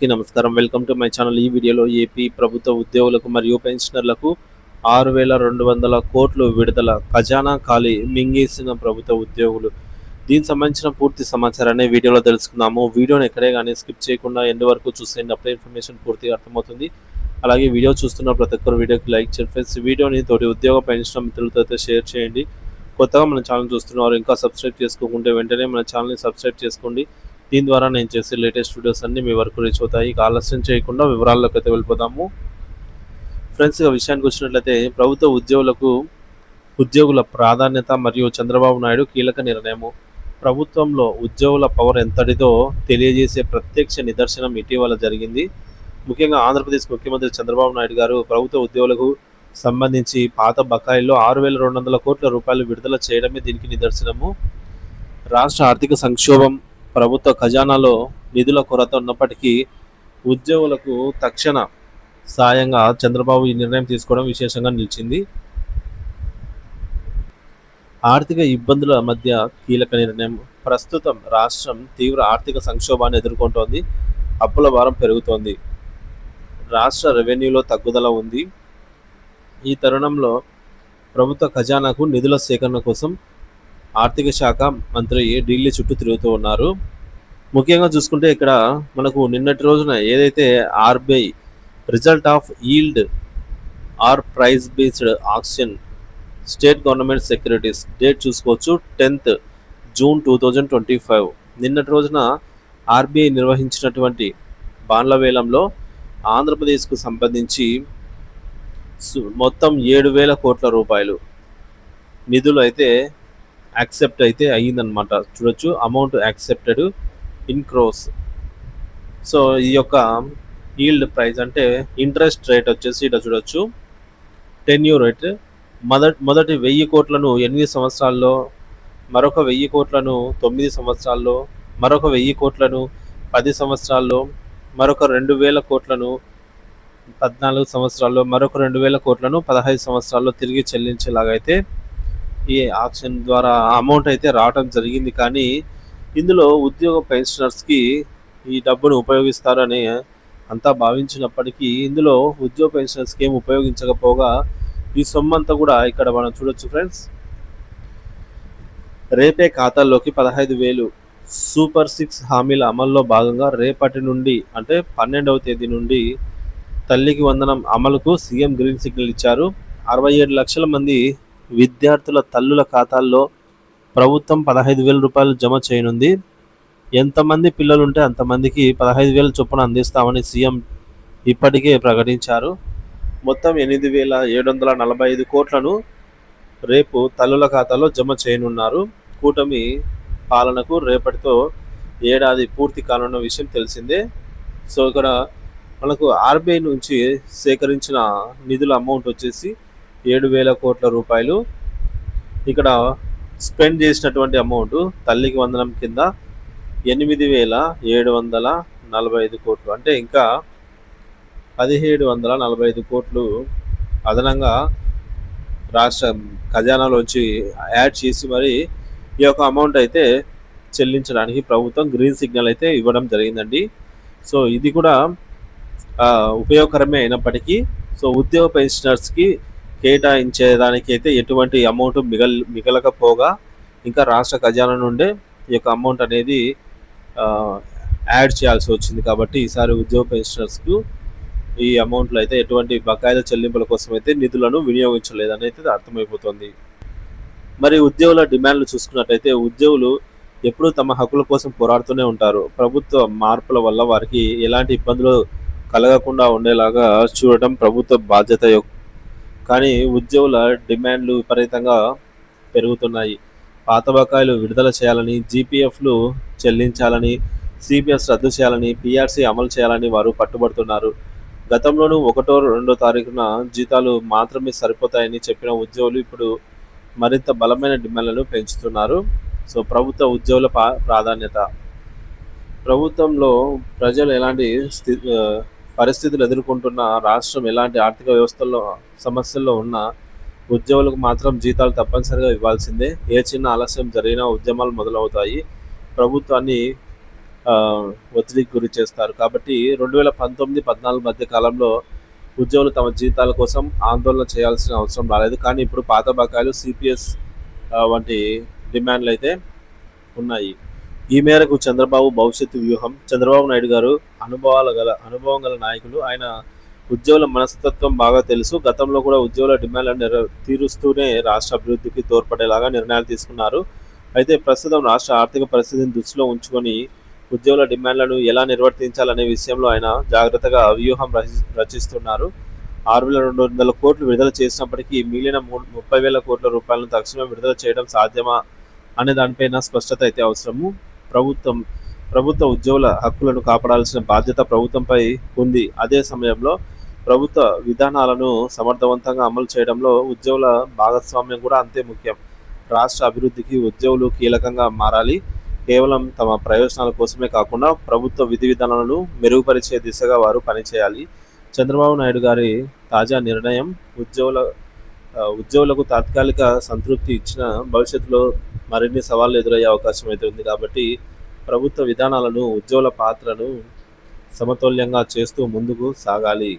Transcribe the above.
నమస్కారం. Welcome to my channel. ఈ వీడియోలో ఏపీ ప్రభుత్వ ఉద్యోగులకు మరియు పెన్షనర్లకు 6,200 కోట్లు విడుదల. ఖజానా ఖాళీ మింగేసిన ప్రభుత్వ ఉద్యోగులు. దీనికి సంబంధించిన పూర్తి సమాచారాన్ని వీడియోలో తెలుసుకుందాము. వీడియోని ఎక్కడే కానీ స్కిప్ చేయకుండా ఎండ్ వరకు చూసేయండి. అప్పుడే ఇన్ఫర్మేషన్ పూర్తిగా అర్థమవుతుంది. అలాగే వీడియో చూస్తున్న ప్రతి ఒక్కరు వీడియోకి లైక్ చేయండి ఫ్రెండ్స్. వీడియోని తోటి ఉద్యోగ పెన్షన్ మిత్రులతో అయితే షేర్ చేయండి. కొత్తగా మన ఛానల్ చూస్తున్నారు ఇంకా సబ్స్క్రైబ్ చేసుకోకుంటే వెంటనే మన ఛానల్ని సబ్స్క్రైబ్ చేసుకోండి. దీని ద్వారా నేను చేసే లేటెస్ట్ వీడియోస్ అన్నీ మీ వరకు రీచ్ అవుతాయి. ఇక ఆలస్యం చేయకుండా వివరాల్లోకి అయితే వెళ్ళిపోదాము. ఫ్రెండ్స్, ఇక విషయానికి వచ్చినట్లయితే ప్రభుత్వ ఉద్యోగుల ప్రాధాన్యత మరియు చంద్రబాబు నాయుడు కీలక నిర్ణయము. ప్రభుత్వంలో ఉద్యోగుల పవర్ ఎంతటిదో తెలియజేసే ప్రత్యక్ష నిదర్శనం ఇటీవల జరిగింది. ముఖ్యంగా ఆంధ్రప్రదేశ్ ముఖ్యమంత్రి చంద్రబాబు నాయుడు గారు ప్రభుత్వ ఉద్యోగులకు సంబంధించి పాత బకాయిల్లో 6,200 కోట్ల రూపాయలు విడుదల చేయడమే దీనికి నిదర్శనము. రాష్ట్ర ఆర్థిక సంక్షోభం, ప్రభుత్వ ఖజానాలో నిధుల కొరత ఉన్నప్పటికీ ఉద్యోగులకు తక్షణ సాయంగా చంద్రబాబు ఈ నిర్ణయం తీసుకోవడం విశేషంగా నిలిచింది. ఆర్థిక ఇబ్బందుల మధ్య కీలక నిర్ణయం. ప్రస్తుతం రాష్ట్రం తీవ్ర ఆర్థిక సంక్షోభాన్ని ఎదుర్కొంటోంది. అప్పుల భారం పెరుగుతోంది. రాష్ట్ర రెవెన్యూలో తగ్గుదల ఉంది. ఈ తరుణంలో ప్రభుత్వ ఖజానాకు నిధుల సేకరణ కోసం ఆర్థిక శాఖ మంత్రి ఢిల్లీ చుట్టూ తిరుగుతూ ఉన్నారు. ముఖ్యంగా చూసుకుంటే ఇక్కడ మనకు నిన్నటి రోజున ఏదైతే RBI result of yield or price based auction state government securities date చూసుకోవచ్చు 10th జూన్ 2025. నిన్నటి రోజున ఆర్బీఐ నిర్వహించినటువంటి బాండ్ల వేలంలో ఆంధ్రప్రదేశ్కు సంబంధించి మొత్తం 7,000 కోట్ల రూపాయలు నిధులు అయితే యాక్సెప్ట్ అయితే అయ్యిందనమాట. చూడొచ్చు amount accepted in crores. So ఈ యొక్క ఈల్డ్ ప్రైస్ అంటే ఇంట్రెస్ట్ రేట్ వచ్చేసి ఇక్కడ చూడొచ్చు 10 రేట్. మొదటి 1,000 కోట్లను 8 సంవత్సరాల్లో, మరొక 1,000 కోట్లను 9 సంవత్సరాల్లో, మరొక 1,000 కోట్లను 10 సంవత్సరాల్లో, మరొక 2,000 కోట్లను 14 సంవత్సరాల్లో, మరొక 2,000 కోట్లను 15 సంవత్సరాల్లో తిరిగి చెల్లించేలాగైతే ఈ ఆక్షన్ ద్వారా అమౌంట్ అయితే రావడం జరిగింది. కానీ ఇందులో ఉద్యోగ పెన్షనర్స్కి ఈ డబ్బును ఉపయోగిస్తారని అంతా భావించినప్పటికీ ఇందులో ఉద్యోగ పెన్షనర్స్కి ఏం ఉపయోగించకపోగా ఈ సొమ్మంతా కూడా ఇక్కడ మనం చూడొచ్చు ఫ్రెండ్స్. రేపే ఖాతాల్లోకి 15,000. సూపర్ 6 హామీల అమల్లో భాగంగా రేపటి నుండి అంటే 12వ తేదీ నుండి తల్లికి వందనం అమలుకు సీఎం గ్రీన్ సిగ్నల్ ఇచ్చారు. 67 లక్షల మంది విద్యార్థుల తల్లుల ఖాతాల్లో ప్రభుత్వం 15,000 రూపాయలు జమ చేయనుంది. ఎంతమంది పిల్లలుంటే అంతమందికి 15,000 చొప్పున అందిస్తామని సీఎం ఇప్పటికే ప్రకటించారు. మొత్తం 8,745 కోట్లను రేపు తల్లుల ఖాతాలో జమ చేయనున్నారు. కూటమి పాలనకు రేపటితో ఏడాది పూర్తి కానున్న విషయం తెలిసిందే. సో ఇక్కడ మనకు ఆర్బీఐ నుంచి సేకరించిన నిధుల అమౌంట్ వచ్చేసి 7,000 కోట్ల రూపాయలు. ఇక్కడ స్పెండ్ చేసినటువంటి అమౌంట్ తల్లికి వందనం కింద 8,745 కోట్లు. అంటే ఇంకా 1,745 కోట్లు అదనంగా రాష్ట్ర ఖజానాలోంచి యాడ్ చేసి మరి ఈ యొక్క అమౌంట్ అయితే చెల్లించడానికి ప్రభుత్వం గ్రీన్ సిగ్నల్ అయితే ఇవ్వడం జరిగిందండి. సో ఇది కూడా ఉపయోగకరమే అయినప్పటికీ సో ఉద్యోగ పెన్షనర్స్కి కేటాయించేదానికి అయితే ఎటువంటి అమౌంట్ మిగలకపోగా ఇంకా రాష్ట్ర ఖజానా నుండే ఈ యొక్క అమౌంట్ అనేది యాడ్ చేయాల్సి వచ్చింది. కాబట్టి ఈసారి ఉద్యోగ పెన్షనర్స్కు ఈ అమౌంట్లో అయితే ఎటువంటి బకాయిల చెల్లింపుల కోసం అయితే నిధులను వినియోగించలేదని అయితే అర్థమైపోతుంది. మరి ఉద్యోగుల డిమాండ్లు చూసుకున్నట్టయితే ఉద్యోగులు ఎప్పుడూ తమ హక్కుల కోసం పోరాడుతూనే ఉంటారు. ప్రభుత్వ మార్పుల వల్ల వారికి ఎలాంటి ఇబ్బందులు కలగకుండా ఉండేలాగా చూడటం ప్రభుత్వ బాధ్యత. కానీ ఉద్యోగుల డిమాండ్లు విపరీతంగా పెరుగుతున్నాయి. పాత బకాయిలు విడుదల చేయాలని, జీపీఎఫ్లు చెల్లించాలని, సిపిఎస్ రద్దు చేయాలని, పీఆర్సీ అమలు చేయాలని వారు పట్టుబడుతున్నారు. గతంలోనూ 1, 2 తారీఖున జీతాలు మాత్రమే సరిపోతాయని చెప్పిన ఉద్యోగులు ఇప్పుడు మరింత బలమైన డిమాండ్లను పెంచుతున్నారు. సో ప్రభుత్వ ఉద్యోగుల ప్రాధాన్యత. ప్రభుత్వంలో ప్రజలు ఎలాంటి పరిస్థితులు ఎదుర్కొంటున్న, రాష్ట్రం ఎలాంటి ఆర్థిక వ్యవస్థల్లో సమస్యల్లో ఉన్న ఉద్యోగులకు మాత్రం జీతాలు తప్పనిసరిగా ఇవ్వాల్సిందే. ఏ చిన్న ఆలస్యం జరిగినా ఉద్యమాలు మొదలవుతాయి. ప్రభుత్వాన్ని ఒత్తిడికి గురి చేస్తారు. కాబట్టి 2019, 14 మధ్య కాలంలో ఉద్యోగులు తమ జీతాల కోసం ఆందోళన చేయాల్సిన అవసరం రాలేదు. కానీ ఇప్పుడు పాత బకాయిలు, సిపిఎస్ వంటి డిమాండ్లయితే ఉన్నాయి. ఈ మేరకు చంద్రబాబు భవిష్యత్తు వ్యూహం. చంద్రబాబు నాయుడు గారు అనుభవం గల నాయకులు. ఆయన ఉద్యోగుల మనస్తత్వం బాగా తెలుసు. గతంలో కూడా ఉద్యోగుల డిమాండ్లను తీరుస్తూనే రాష్ట్ర అభివృద్ధికి తోడ్పడేలాగా నిర్ణయాలు తీసుకున్నారు. అయితే ప్రస్తుతం రాష్ట్ర ఆర్థిక పరిస్థితిని దృష్టిలో ఉంచుకొని ఉద్యోగుల డిమాండ్లను ఎలా నిర్వర్తించాలనే విషయంలో ఆయన జాగ్రత్తగా వ్యూహం రచిస్తున్నారు. 6,200 కోట్లు విడుదల చేసినప్పటికీ మిగిలిన 30,000 కోట్ల రూపాయలను తక్షణమే విడుదల చేయడం సాధ్యమా అనే దానిపైన స్పష్టత అయితే అవసరము. ప్రభుత్వం ప్రభుత్వ ఉద్యోగుల హక్కులను కాపాడాల్సిన బాధ్యత ప్రభుత్వంపై ఉంది. అదే సమయంలో ప్రభుత్వ విధానాలను సమర్థవంతంగా అమలు చేయడంలో ఉద్యోగుల భాగస్వామ్యం కూడా అంతే ముఖ్యం. రాష్ట్ర అభివృద్ధికి ఉద్యోగులు కీలకంగా మారాలి. కేవలం తమ ప్రయోజనాల కోసమే కాకుండా ప్రభుత్వ విధి విధానాలను మెరుగుపరిచే దిశగా వారు పనిచేయాలి. చంద్రబాబు నాయుడు గారి తాజా నిర్ణయం ఉద్యోగులకు తాత్కాలిక సంతృప్తి ఇచ్చిన భవిష్యత్తులో మరిన్ని సవాళ్లు ఎదురయ్యే అవకాశం అయితే ఉంది. కాబట్టి ప్రభుత్వ విధానాలను, ఉద్యోగుల పాత్రను సమతుల్యంగా చేస్తూ ముందుకు సాగాలి.